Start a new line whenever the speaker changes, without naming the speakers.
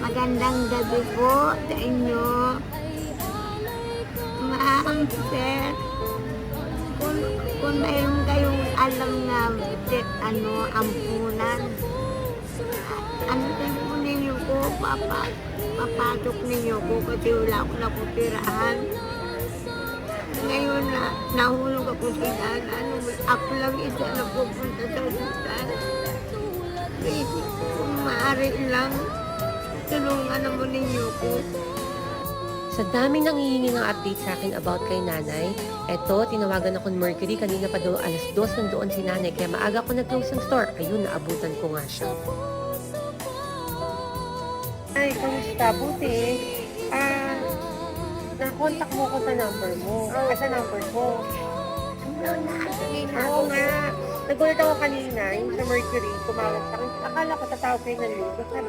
Magandang gabi po sa inyo. Ma'am, sir, kung mayroon kayong alam na ampunan, ano po ninyo ko, papasok ninyo ko kasi wala akong napupirahan. Ngayon na nahulog ako sa daan, ako lang isa na pupunta sa hospital. Please, kung maaari lang, tulungan naman ninyo ko.
Sa daming nanghihingi ng update sa akin about kay nanay, eto, tinawagan ako ni Mercury, kanina pa daw alas 2 nandoon si nanay, kaya maaga ako nag-close ng store. Ayun, naabutan ko nga siya. Ay, kamusta? Buti. Na-contact mo ko sa number mo. Sa number ko. Oo nga. Nagulat ako kanina, yung sa Mercury, tumawag sa akin. Akala ko tatawag kayo ng linggo. Sabi